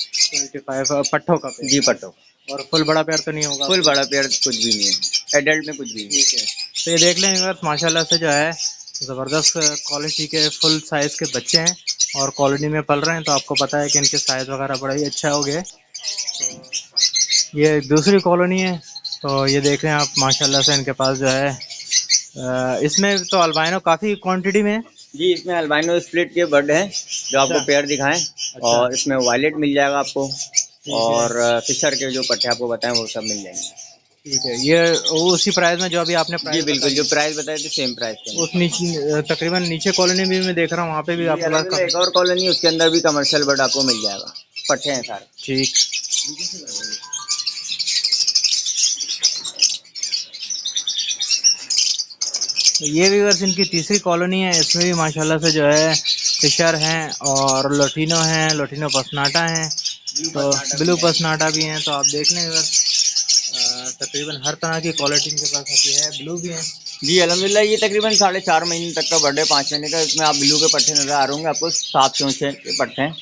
25 पट्ठों का पेयर?
जी पट्टो।
और फुल बड़ा पेयर तो नहीं होगा?
फुल बड़ा पेयर कुछ भी नहीं है, एडल्ट में कुछ भी नहीं।
ठीक है, तो ये देख लें व्यूअर्स माशाल्लाह से जो है ज़बरदस्त क्वालिटी के फुल साइज़ के बच्चे हैं और कॉलोनी में पल रहे हैं, तो आपको पता है कि इनके साइज़ वगैरह बड़ा ही अच्छा हो गया। तो ये दूसरी कॉलोनी है, तो ये देख रहे हैं आप माशाल्लाह से इनके पास जो है इसमें तो अल्बाइनो काफ़ी क्वांटिटी में है।
जी, इसमें अल्बाइनो स्प्लिट के बर्ड हैं जो आपको पेयर दिखाएं। और इसमें वायलेट मिल जाएगा आपको, और फिशर के जो पट्टे आपको बताएं वो सब मिल जाएंगे।
ठीक है, ये वो उसी प्राइस में जो अभी आपने
जी
प्राइस
बिल्कुल, जो प्राइस बताए थे सेम प्राइस के।
उस नीचे तकरीबन नीचे कॉलोनी भी मैं देख रहा हूँ, वहाँ पे भी
जी,
आपके पास
एक और कॉलोनी उसके अंदर भी कमर्शियल बर्ड आपको मिल जाएगा, पट्टे हैं सारे।
ठीक। तो ये व्यूअर्स इनकी तीसरी कॉलोनी है, इसमें भी माशाल्लाह से जो है फिशर हैं और लोटिनो हैं, लोटिनो पसनाटा हैं, तो ब्लू पसनाटा भी हैं। तो आप देख लें व्यूअर्स तकरीबन हर तरह की क्वालिटी इनके पास आती है, ब्लू भी हैं।
जी अल्हम्दुलिल्लाह, ये तकरीबन 4.5 महीने तक का बर्ड है, 5 महीने का। इसमें आप ब्लू के पट्टे नज़र आ रहे होंगे आपको, 7 चौंचे के पट्टे हैं।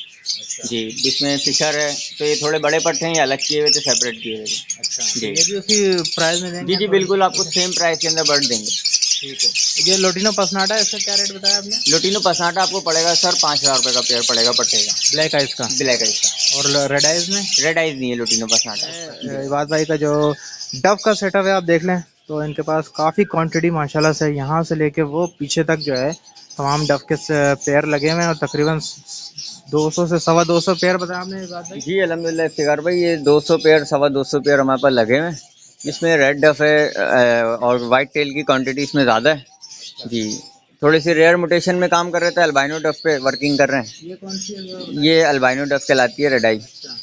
जी, जिसमें फिशर है तो ये थोड़े बड़े पट्टे हैं, ये अलग किए हुए थे, सेपरेट किए हुए थे।
अच्छा,
जी,
ये भी उसी प्राइस में देंगे?
जी जी बिल्कुल, आपको सेम प्राइस के अंदर बर्ड देंगे।
ठीक है, ये लोटिनो पसनाटा है, इसका क्या रेट बताया आपने?
लोटिनो पसनाटा आपको पड़ेगा सर 5,000 रुपये का पेयर पड़ेगा पट्टे का,
ब्लैक आइज का?
ब्लैक आइज का।
और रेड आइज में?
रेड आइज नहीं है लोटिनो पसनाटा।
इबाद भाई का जो डव का सेटअप है आप देख लें, तो इनके पास काफ़ी क्वांटिटी माशाल्लाह से यहाँ से लेके वो पीछे तक जो है तमाम डफ के पेयर लगे हुए हैं, और तकरीबन 200 से 225 पेयर बताया आपने इस बात भाई।
जी अल्हम्दुलिल्लाह इफ्तिकार भाई, ये 200 पेयर 225 पेयर हमारे पास लगे हुए हैं। इसमें रेड डफ है और वाइट टेल की क्वांटिटी इसमें ज़्यादा है जी। थोड़ी सी रेयर म्यूटेशन में काम कर रहे थे, अल्बाइनो डफ पे वर्किंग कर रहे हैं।
ये कौन सी है
ये अल्बाइनो डफ कहलाती है, रेड आई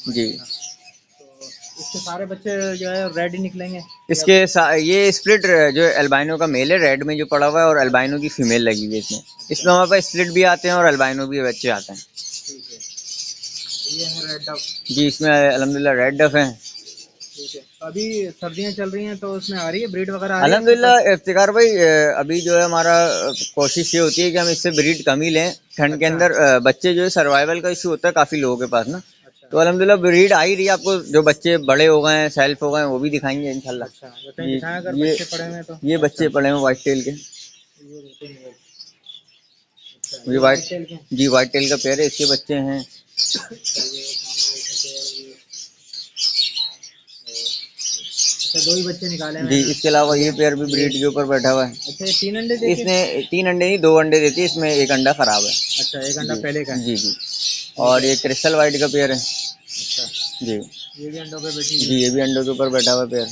जी।
तो इसके सारे बच्चे जो है रेड ही निकलेंगे?
ये स्प्लिट जो अल्बाइनो का मेल है रेड में जो पड़ा हुआ है, और अल्बाइनो की फीमेल लगी हुई है इसमें। इसमें हमारे पास स्प्लिट भी आते हैं और अल्बाइनो भी बच्चे आते हैं।
ठीक है, ये है रेड डफ।
जी इसमें अल्हम्दुलिल्लाह रेड डफ है।
ठीक है, अभी सर्दियाँ चल रही हैं तो उसमें आ रही है ब्रीड वगैरह, आ रही है?
अल्हम्दुलिल्लाह इफ्तिकार भाई, अभी जो है हमारा कोशिश ये होती है कि हम इससे ब्रीड कम ही लें। ठंड के अंदर बच्चे जो है सर्वाइवल का इशू होता है काफ़ी लोगों के पास ना।
अच्छा।
तो अल्हम्दुलिल्लाह ब्रीड आ ही रही है। आपको जो बच्चे बड़े हो गए हैं, सेल्फ हो गए हैं, वो भी दिखाएंगे इंशाल्लाह।
अच्छा, बताएं दिखाएं अगर
ये
बच्चे पड़े हुए हैं तो।
ये बच्चे पड़े हैं वाइट टेल के।
ये देखते हैं। अच्छा,
ये
ये
वाइट
white tail के?
जी वाइट टेल का पेयर है, इसके बच्चे हैं।
अच्छा, दो ही बच्चे निकाले हैं
जी इसके अलावा ये पेयर भी ब्रीड के ऊपर बैठा हुआ है।
अच्छा, ये 3 अंडे देते हैं?
इसने 3 अंडे नहीं 2 अंडे देती है, इसमें एक अंडा खराब है।
अच्छा, एक अंडा
जी
पहले का है।
जी जी। और ये क्रिस्टल वाइट का पेयर है
अच्छा,
जी।
ये भी अंडों पे बैठी
जी ये भी अंडों के ऊपर बैठा हुआ पेयर।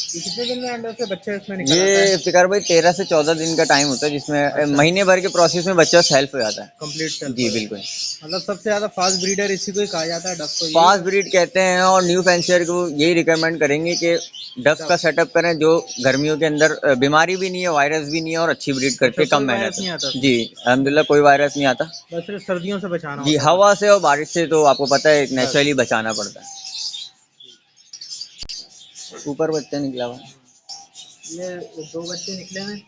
ये कितने दिन में अंडों से बच्चे इसमें निकल आता
ये
है?
इफ्तिकार भाई 13 से 14 दिन का टाइम होता है, जिसमें
अच्छा।
महीने भर के प्रोसेस में बच्चा सेल्फ हो जाता है।
Complete self?
जी बिल्कुल।
मतलब सबसे ज्यादा फास्ट ब्रीडर इसी को ही कहा जाता है, डक को?
फास्ट ब्रीड कहते हैं, और न्यू फैंसियर को यही रिकमेंड करेंगे कि डक का सेटअप करें जो गर्मियों के अंदर बीमारी भी नहीं है, वायरस भी नहीं है, और अच्छी ब्रीड करके
अच्छा,
कम
कोई
मेहनत
वायरस नहीं आता?
जी अल्हम्दुलिल्लाह कोई वायरस नहीं आता।
बस सिर्फ सर्दियों से बचाना
जी
होता है।
हवा से और बारिश से तो आपको पता है नेचुरली बचाना पड़ता है। ऊपर बच्चा निकला हुआ है।
ये दो बच्चे निकले हैं?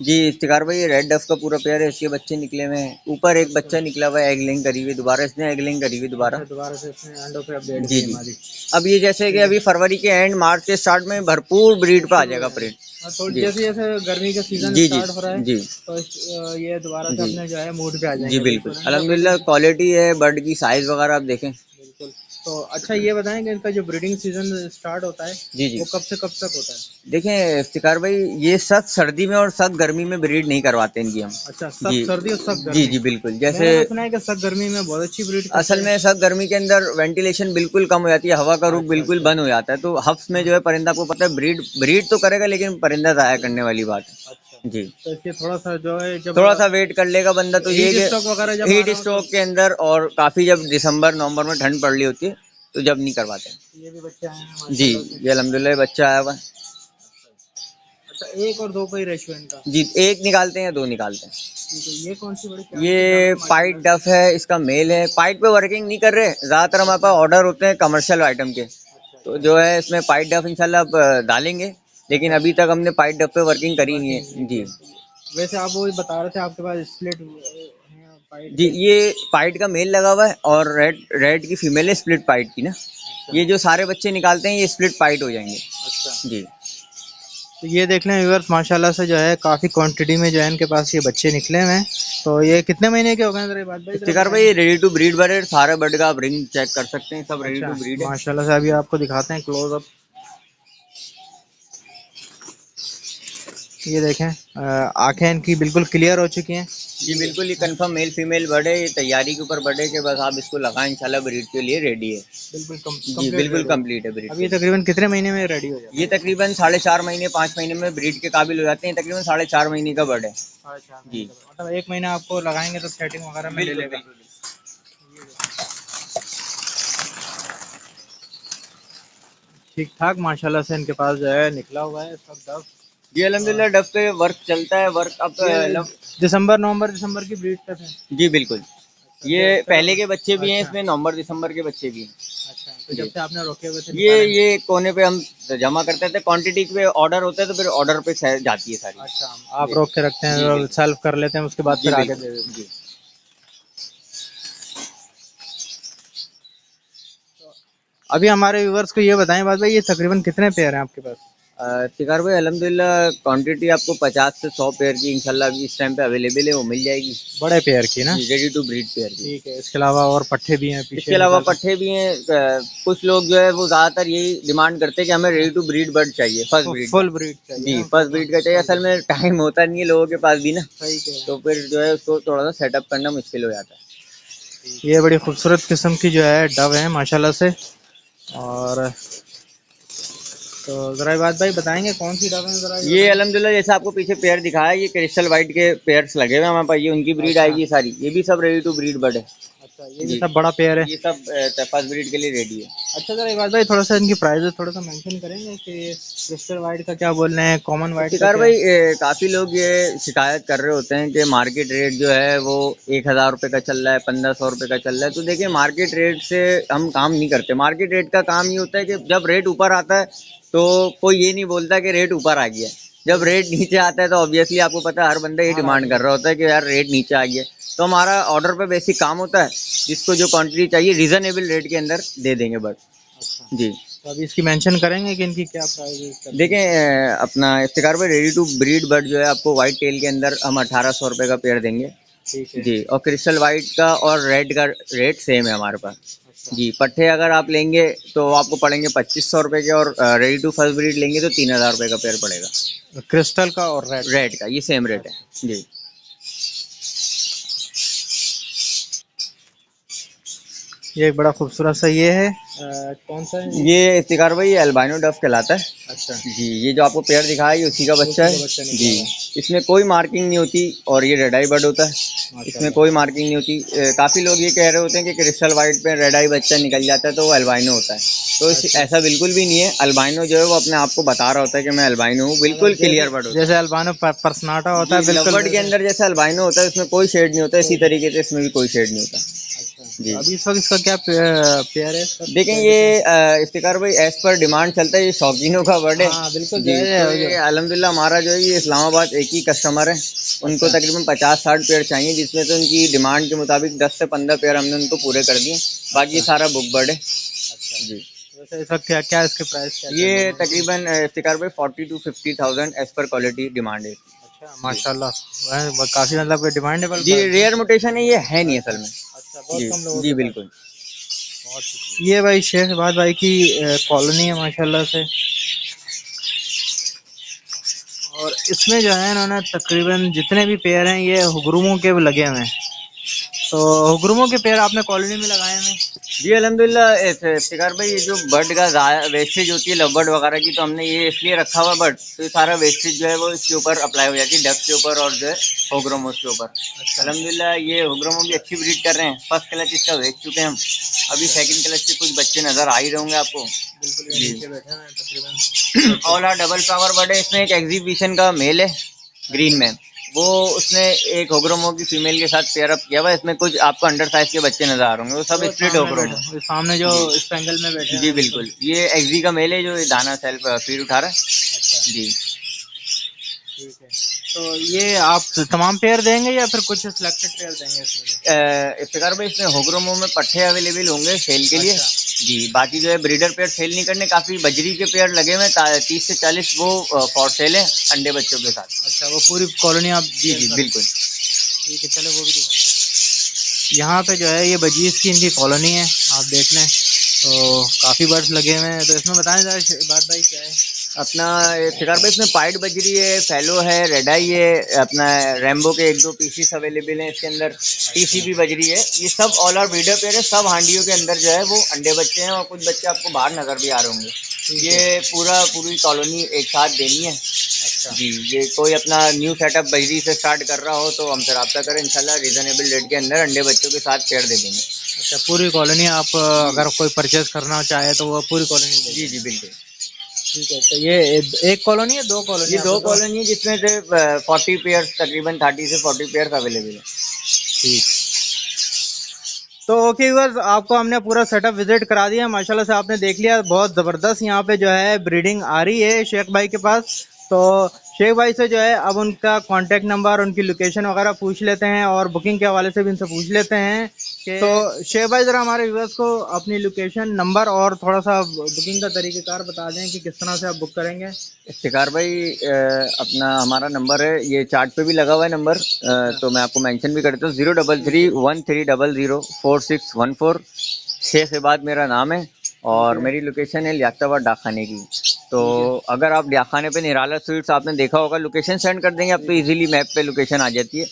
जी इफ्तिकार भाई, ये रेड डफ का पूरा पेयर है, इसके बच्चे निकले हुए हैं। ऊपर एक बच्चा निकला हुआ है, एग लेइंग करी हुई, दोबारा इसने एग लेइंग करी हुई दोबारा।
अच्छा, दोबारा से इसने अंडों पे अपडेट
जी
की
जी।
हमारी।
अब ये जैसे कि अभी फरवरी के एंड मार्च के स्टार्ट में भरपूर ब्रीड पे आ जाएगा प्रिंट।
तो
जी
जैसे जैसे गर्मी का सीजन
जी जी
स्टार्ट हो रहा है
जी
तो ये दोबारा से
जी
अपने जो है मूड पे आ
जी
जाएंगे।
बिल्कुल। अल्हम्दुलिल्लाह क्वालिटी है, बर्ड की साइज वगैरह आप देखें।
बिल्कुल। तो अच्छा, ये बताएं कि इनका जो ब्रीडिंग सीजन स्टार्ट होता है
जी जी।
वो कब से कब तक होता है?
देखें इफ्तिकार भाई, ये सख्त सर्दी में और सख्त गर्मी में ब्रीड नहीं करवाते इनकी हम।
अच्छा,
जी
सख्त सर्दी और सख्त
जी
गर्मी?
जी बिल्कुल।
मैंने
जैसे
तो सुना है कि सख्त गर्मी में बहुत अच्छी ब्रीड करते
असल
हैं।
में सख्त गर्मी के अंदर वेंटिलेशन बिल्कुल कम हो जाती है, हवा का रुख
अच्छा
बिल्कुल
अच्छा।
बंद हो जाता है, तो हफ्स में जो है परिंदा, आपको पता है ब्रीड ब्रीड तो करेगा लेकिन परिंदा ज़ाया करने वाली बात है।
अच्छा,
जी
तो इसलिए थोड़ा सा जो है जब
थोड़ा सा वेट कर लेगा बंदा, तो ये
हीट स्ट्रोक वगैरह जब आ
हीट
रहा हो
स्ट्रोक के अंदर, और काफ़ी जब दिसंबर नवंबर में ठंड पड़ रही होती है तो जब नहीं करवाते हैं।
तो ये भी बच्चे आए हैं
जी
माशाल्लाह से।
ये अल्हम्दुलिल्लाह बच्चा आया हुआ है।
अच्छा, एक और दो का ही रेशियो इनका?
जी एक निकालते हैं या दो निकालते हैं।
ठीक है, ये कौन सी बड़ी प्यारी सी duck
ये
है
पाइट
माशाल्लाह
डफ है, इसका मेल है। पाइट पे वर्किंग नहीं कर रहे, ज़्यादातर हमारे पास ऑर्डर होते हैं कमर्शियल आइटम के,
से।
तो जो है इसमें पाइट डफ इंशाल्लाह अब डालेंगे, लेकिन अभी तक हमने पाइट डफ पे वर्किंग करी नहीं है जी।
वैसे आप वो बता रहे थे आपके पास स्प्लिट पाइट
जी
के?
ये पाइट का मेल लगा हुआ है, और रेड रेड की फीमेल है स्प्लिट पाइट की ना।
अच्छा
ये जो सारे बच्चे निकालते हैं ये स्प्लिट पाइट हो जाएंगे
अच्छा।
जी।
तो ये देख लें व्यूअर्स, माशाल्लाह से जो है काफ़ी क्वांटिटी में जो है इनके पास ये बच्चे निकले हुए हैं। तो ये कितने महीने के हो गए मेरे बात भाई?
इफ्तिकार भाई रेडी टू ब्रीड बर्ड है, सारे बर्ड का आप रिंग चेक कर सकते हैं, सब रेडी
अच्छा,
टू ब्रीड है।
माशाल्लाह से अभी आपको दिखाते हैं क्लोज अप। ये देखें, आंखें इनकी बिल्कुल क्लियर हो चुकी हैं।
जी बिल्कुल, ये कंफर्म मेल फीमेल बर्ड है, ये तैयारी के ऊपर बर्ड है कि बस आप इसको लगाएं, इंशाल्लाह ब्रीड के लिए रेडी है।
बिल्कुल
जी बिल्कुल कंप्लीट है ब्रीड
अब
के
ये
लिए।
तकरीबन कितने महीने में रेडी हो जाता है?
ये तकरीबन 4.5 महीने 5 महीने में ब्रीड के काबिल हो जाते हैं, तकरीबन 4.5 महीने का बर्ड है।
4.5 महीने
जी
का, मतलब एक महीना आपको लगाएंगे तो सेटिंग वगैरह में ले
बिल्कुल
लेगा।
बिल्कुल।
ठीक ठाक माशाल्लाह से इनके पास जो है निकला हुआ है सब डब।
जी अल्हम्दुलिल्लाह डब पे वर्क चलता है, वर्क अब
दिसंबर नवंबर दिसंबर की ब्रीड तक है?
जी बिल्कुल। ये पहले के बच्चे भी हैं
अच्छा
इसमें, नवंबर दिसंबर के बच्चे भी हैं।
अच्छा। तो जब से आपने रोके हुए थे
ये कोने पे हम जमा करते थे, क्वांटिटी पे ऑर्डर होता है तो फिर ऑर्डर पे जाती है सारी।
अच्छा, आप रोक के रखते हैं
जी
और
बिल्कुल।
सेल्फ कर लेते हैं, उसके बाद
जी
फिर आगे
बिल्कुल
दे देते हैं।
जी।
अभी हमारे व्यूवर्स को ये बताएं बात भाई, ये तकरीबन कितने पेयर हैं आपके पास?
इफ्तिकार भाई अल्हम्दुलिल्लाह क्वांटिटी आपको 50 से 100 पेयर की इंशाल्लाह अभी इस टाइम पे अवेलेबल है, वो मिल जाएगी।
बड़े पेयर की ना?
जी, रेडी टू ब्रीड पेयर की।
ठीक है, इसके अलावा और पट्ठे भी हैं पीछे
इसके अलावा
निकाल
पट्ठे भी हैं। कुछ लोग जो है वो ज़्यादातर यही डिमांड करते हैं कि हमें रेडी टू ब्रीड बर्ड चाहिए, फर्स्ट ब्रीड का।
फुल ब्रीड चाहिए
जी,
ना?
फर्स्ट ब्रीड का चाहिए। असल में टाइम होता नहीं है लोगों के पास भी ना,
सही कह रहे
तो फिर जो है उसको थोड़ा सा सेटअप करना मुश्किल हो जाता है।
हैं। ये बड़ी खूबसूरत किस्म की जो है डव है माशाल्लाह से। और तो जरा बात भाई बताएंगे कौन सी डव है जरा
ये अल्हम्दुलिल्लाह जैसे आपको पीछे पेयर दिखाया, ये क्रिस्टल वाइट के पेयर्स लगे हुए हैं हमारे पास, ये उनकी ब्रीड
अच्छा
आएगी सारी। ये भी सब रेडी टू ब्रीड बर्ड है।
अच्छा, ये भी
जी,
सब बड़ा पेयर है।
ये सब फर्स्ट ब्रीड के लिए रेडी है।
अच्छा जरा बात भाई थोड़ा सा इनकी प्राइस थोड़ा सा मेंशन करेंगे कि क्रिस्टल वाइट का क्या बोल रहे हैं, कॉमन वाइट का
शिकार
क्या?
भाई काफ़ी लोग ये शिकायत कर रहे होते हैं कि मार्केट रेट जो है वो 1,000 रुपये का चल रहा है, 1,500 रुपये का चल रहा है। तो देखिए मार्केट रेट से हम काम नहीं करते। मार्केट रेट का काम ये होता है कि जब रेट ऊपर आता है तो कोई ये नहीं बोलता कि रेट ऊपर आ गया है। जब रेट नीचे आता है तो ऑब्वियसली आपको पता है हर बंदा ये डिमांड कर रहा होता है कि यार रेट नीचे आ गया है। तो हमारा ऑर्डर पे बेसिक काम होता है, जिसको जो क्वांटिटी चाहिए रीज़नेबल रेट के अंदर दे देंगे बट।
अच्छा,
जी,
तो अभी इसकी मेंशन करेंगे कि इनकी क्या प्राइस है?
देखें अपना इफ्तिकार भाई रेडी टू ब्रीड बर्ड जो है आपको वाइट टेल के अंदर हम 1,800 रुपये का पेयर देंगे।
ठीक है।
जी, और क्रिस्टल वाइट का और रेड का रेट सेम है हमारे पास।
अच्छा
जी, पट्ठे अगर आप लेंगे तो आपको पड़ेंगे 2,500 रुपये के, और रेडी टू फर्स्ट ब्रीड लेंगे तो 3,000 रुपये का पेयर पड़ेगा।
क्रिस्टल का और रेड?
रेड का ये सेम रेट है। जी,
ये एक बड़ा खूबसूरत सा ये है कौन सा है?
ये इफ्तिकार भाई अल्बाइनो डफ कहलाता है।
अच्छा,
जी, ये जो आपको पेयर दिखाया ये उसी का बच्चा है।
बच्चा निकला
जी,
है।
इसमें कोई मार्किंग नहीं होती और ये रेड आई बर्ड होता है। इसमें
माशाल्लाह।
कोई मार्किंग नहीं होती। काफ़ी लोग ये कह रहे होते हैं कि क्रिस्टल वाइट पे रेड आई बच्चा निकल जाता है तो वो अल्बाइनो होता है। तो ऐसा बिल्कुल भी नहीं है। अल्बाइनो जो है वो अपने आप को बता रहा होता है कि मैं अल्बाइनो हूँ, बिल्कुल क्लियर बर्ड होता है।
जैसे अल्बानो पर्सनाटा होता है बिल्कुल
लव बर्ड के अंदर जैसे अल्बाइनो होता है उसमें कोई शेड नहीं होता, इसी तरीके से इसमें भी कोई शेड नहीं होता। जी,
अभी इस वक्त इसका क्या पेयर है इसका?
देखें ये इफ्तिकार भाई एज पर डिमांड चलता है, ये शौकीनों का बर्ड है।
हाँ बिल्कुल
जी, तो ये अल्हम्दुलिल्लाह हमारा जो है ये इस्लामाबाद एक ही कस्टमर है, उनको तकरीबन 50-60 पेयर चाहिए, जिसमें से उनकी डिमांड के मुताबिक 10 से 15 पेयर हमने उनको पूरे कर दिए। बाकी सारा बुक बर्ड है।
अच्छा
जी,
वैसे इसका क्या क्या इसके प्राइस क्या
ये तकरीबन इफ्तिकार भाई 40 to 50,000 as per quality demand है।
अच्छा माशाल्लाह, काफी मतलब डिमांडेबल।
जी, रेयर मुटेशन है, ये है नहीं असल में।
अच्छा, बहुत
जी,
कम लोगों
जी
के पास।
बिल्कुल।
बहुत शुक्रिया। ये भाई शेख इबाद भाई की कॉलोनी है माशाल्लाह से, और इसमें जो है इन्होंने तकरीबन जितने भी पेड़ हैं ये हुगरुमों के लगे हुए हैं। तो हुगरुमों के पेड़ आपने कॉलोनी में लगाए हैं?
जी अल्हम्दुलिल्लाह इफ्तिकार भाई, ये जो बर्ड का वेस्टेज होती है लव बर्ड वगैरह की, तो हमने ये इसलिए रखा हुआ बर्ड, तो ये सारा वेस्टेज जो है वो इसके ऊपर अप्लाई हो जाती है, डक के ऊपर और जो है होग्रोमोस के ऊपर। अल्हम्दुलिल्लाह ये होग्रोमो भी अच्छी ब्रीड कर रहे हैं। फर्स्ट क्लच इसका भेज चुके हैं हम, अभी सेकंड क्लच के कुछ बच्चे नज़र आ ही होंगे आपको। All are double flower bird है। इसमें एक एग्जीबिशन का मेल है ग्रीन में, वो उसने एक होग्रोमो की फीमेल के साथ पेयर अप किया हुआ है। इसमें कुछ आपको अंडर साइज के बच्चे नजर आ रहे होंगे, वो सब स्प्लिट होग्रोमो
सामने जो इस एंगल में बैठे हैं।
जी बिल्कुल, ये एग्जी का मेल है जो दाना सेल्फ फीड उठा रहा है।
अच्छा
जी,
ठीक है, तो ये आप तमाम पेयर देंगे या फिर कुछ सिलेक्टेड पेयर देंगे इसमें?
इफ्तिकार भाई इसमें होग्रोमो में पट्टे अवेलेबल होंगे सेल के लिए। जी, बाकी जो है ब्रीडर पेयर सेल नहीं करने, काफ़ी बजरी के पेयर लगे हुए हैं 30 से 40, वो फॉर सेल है अंडे बच्चों के साथ।
अच्छा, वो पूरी कॉलोनी आप?
जी जी बिल्कुल।
ठीक है, चलो वो भी दिखाएं। यहाँ पे जो है ये बजीज की इनकी कॉलोनी है, आप देख लें तो काफ़ी बर्ड्स लगे हुए हैं। तो इसमें बताएं जरा बात भाई क्या है
अपना इफ्तिकार भाई, इसमें पाइट बजरी है, फैलो है, रेड आई है, अपना रैम्बो के 1-2 पीसीस अवेलेबल हैं इसके अंदर, टीसीपी बजरी है। ये सब ऑल आर ब्रीडर पेयर है। सब हांडियों के अंदर जो है वो अंडे बच्चे हैं, और कुछ बच्चे आपको बाहर नजर भी आ रहे होंगे। ये पूरी कॉलोनी एक साथ देनी है।
अच्छा
जी, ये कोई अपना न्यू सेटअप बजरी से स्टार्ट कर रहा हो तो हमसे रब्ता करें, इंशाल्लाह रीजनेबल रेट के अंदर अंडे बच्चों के साथ पेयर दे देंगे।
अच्छा, पूरी कॉलोनी आप अगर कोई परचेज करना चाहे तो वो पूरी कॉलोनी?
जी जी बिल्कुल।
ठीक है, तो ये एक कॉलोनी है, 2 कॉलोनी?
ये 2 कॉलोनी है, जिसमें से 40 पेयर, तकरीबन 30 से 40 पेयर अवेलेबल है।
ठीक, तो ओके व्यूअर्स, आपको हमने पूरा सेटअप विजिट करा दिया माशाल्लाह से, आपने देख लिया बहुत ज़बरदस्त यहाँ पे जो है ब्रीडिंग आ रही है शेख भाई के पास। तो शेख भाई से जो है अब उनका कांटेक्ट नंबर, उनकी लोकेशन वगैरह पूछ लेते हैं और बुकिंग के हवाले से भी इनसे पूछ लेते हैं कि तो शेख भाई ज़रा हमारे व्यूअर्स को अपनी लोकेशन, नंबर और थोड़ा सा बुकिंग का तरीक़ेकार बता दें कि किस तरह से आप बुक करेंगे।
इफ्तिकार भाई अपना हमारा नंबर है, ये चार्ट पे भी लगा हुआ है नंबर, तो मैं आपको मेंशन भी कर देता हूँ, 03313004614। शेख इबाद मेरा नाम है और मेरी लोकेशन है लियाकताबाद डाकखाने की। तो अगर आप डाकखाने पे निराला स्वीट्स आपने देखा होगा, लोकेशन सेंड कर देंगे आप तो इजीली मैप पे लोकेशन आ जाती है।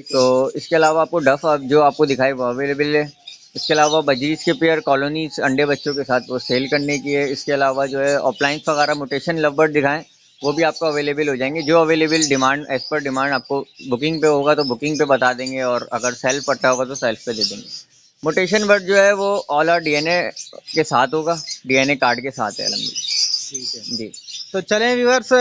तो इसके अलावा आपको डफ जो आपको दिखाई वो अवेलेबल है। इसके अलावा बजीज के पेयर कॉलोनीज अंडे बच्चों के साथ वो सेल करने की है। इसके अलावा जो है ऑफलाइन वगैरह मोटेशन लवबर्ड दिखाएं वो भी आपको अवेलेबल हो जाएंगे। जो available demand as per demand आपको बुकिंग पे होगा तो बुकिंग पे बता देंगे, और अगर सेल्फ पट्टा होगा तो सेल्फ पे दे देंगे। मोटेशन बर्ड जो है वो ऑल आर डीएनए के साथ होगा, डीएनए कार्ड के साथ है अलहमदुलिल्लाह जी।
तो चलें व्यूअर्स,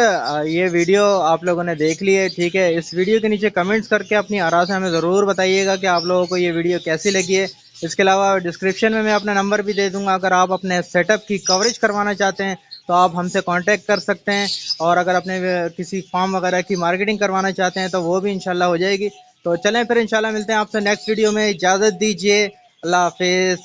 ये वीडियो आप लोगों ने देख ली है, ठीक है। इस वीडियो के नीचे कमेंट्स करके अपनी आरा से हमें ज़रूर बताइएगा कि आप लोगों को ये वीडियो कैसी लगी है। इसके अलावा डिस्क्रिप्शन में मैं अपना नंबर भी दे दूंगा, अगर आप अपने सेटअप की कवरेज करवाना चाहते हैं तो आप हमसे कांटेक्ट कर सकते हैं, और अगर अपने किसी फार्म वगैरह की मार्केटिंग करवाना चाहते हैं तो वो भी इंशाल्लाह हो जाएगी। तो चलें फिर इंशाल्लाह मिलते हैं आपसे नेक्स्ट वीडियो में। इजाज़त दीजिए, अल्लाह हाफिज़।